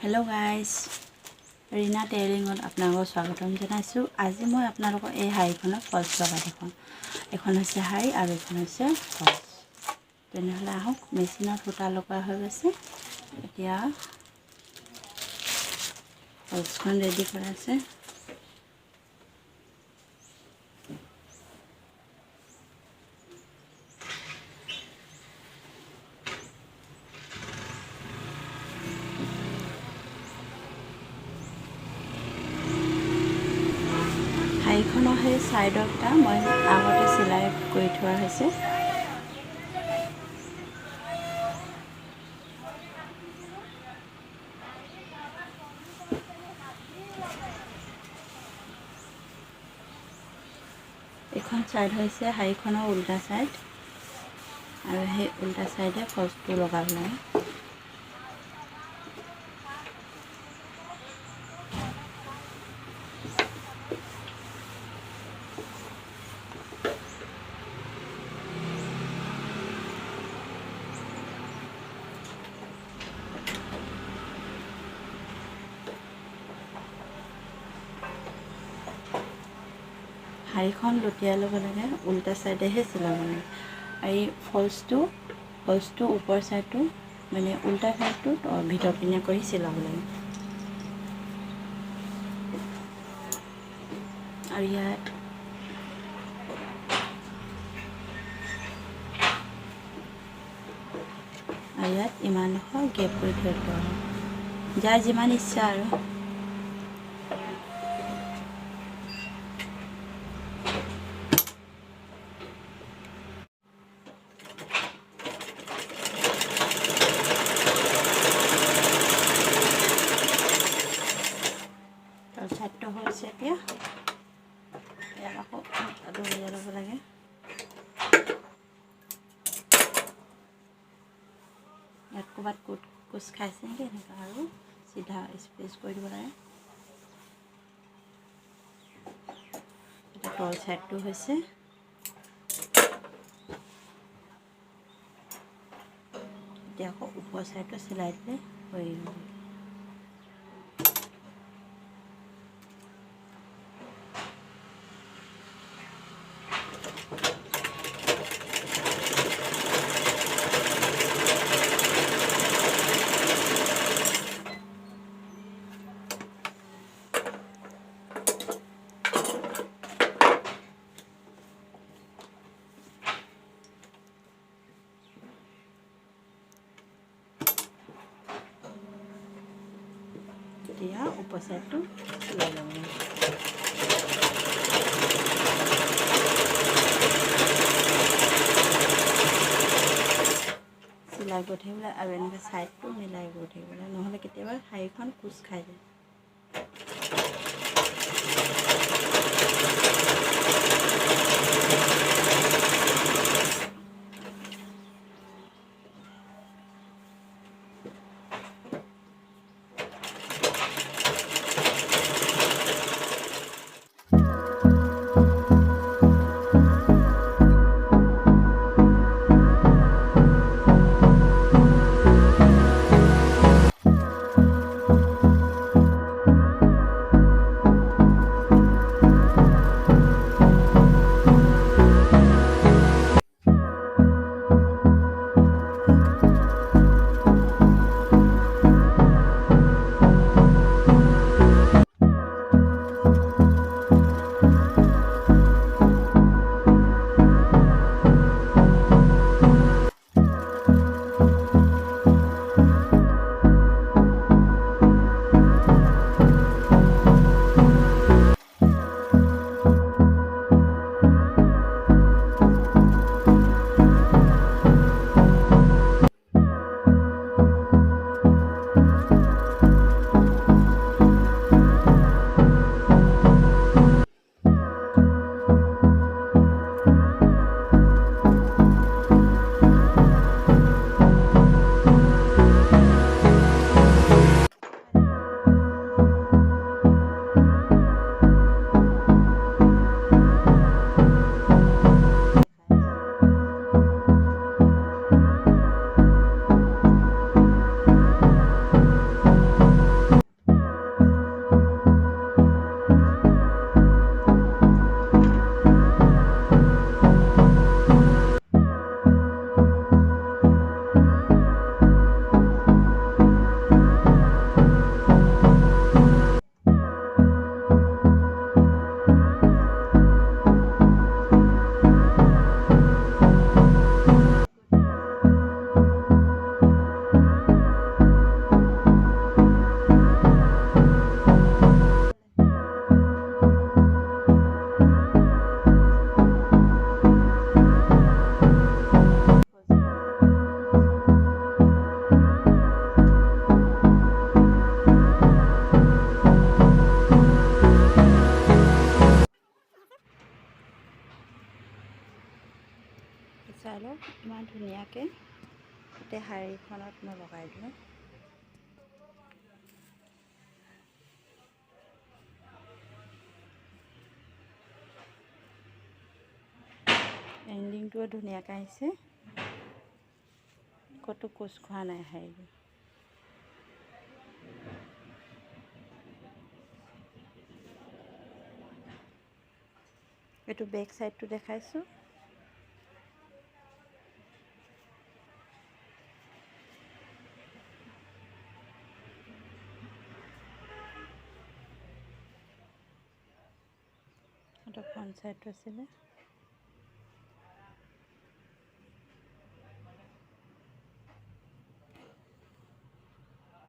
Hello guys Reena टेलरिंगत आपनालोকক स्वागतम जनाइছো। আজি মই আপোনালোকক এই শাড়ীখনৰ ফলছ লগাই দেখুৱাম। এখন হৈছে শাড়ী আৰু এখন হৈছে ফলছ। তেনেহলে আহক মেচিনত সূতা লগোৱা হৈ গৈছে। এতিয়া ফলছখন ৰেডি কৰা আছে। শাড়ীখনৰ সেই সাইডৰটা মই আগতে চিলাই কৰি থোৱা হৈছে। এখন সাইড হৈছে শাড়ীখনৰ উল্টা সাইড আৰু সেই উল্টা সাইডে ফলছটো লগাব লাগে। শাড়ীখন লুটিয়াই ল'ব লাগে, উল্টা সাইডেহে চিলাব লাগে। এই ফলছটো ওপৰ সাইডটো মানে উল্টা সাইডটো ভিতৰ পিনে কৰি চিলাব লাগে। আৰু ইয়াত ইমানডোখৰ গেপ কৰি থৈ দিব লাগে, যাৰ যিমান ইচ্ছা আৰু। ছাইডটো হৈছে এতিয়া ইয়াত আকৌ দলিয়াই ল'ব লাগে। ইয়াত ক'ৰবাত কোচ খাইছে নেকি এনেকুৱা আৰু চিধা স্পেচ কৰি দিব লাগে। এতিয়া তল ছাইডটো হৈছে এতিয়া আকৌ ওপৰ ছাইডটো চিলাই দিলে হৈ গ'ল। এতিয়া ওপৰ ছাইডটো চিলাই ল'ব লাগে। চিলাই গৈ থাকিবলৈ আৰু এনেকৈ ছাইডটো মিলাই গৈ থাকিবলৈ, নহ'লে কেতিয়াবা শাড়ীখন কোচ খাই যায়। ধুনীয়াকৈ গোটেই শাড়ীখনত মই লগাই দিওঁ। এণ্ডিংটোও ধুনীয়াকৈ আহিছে, ক'তো কোচ খোৱা নাই শাড়ীটো। এইটো বেক চাইডটো দেখাইছোঁ। এইটো ফ্ৰণ্ট চাইডটো আছিলে।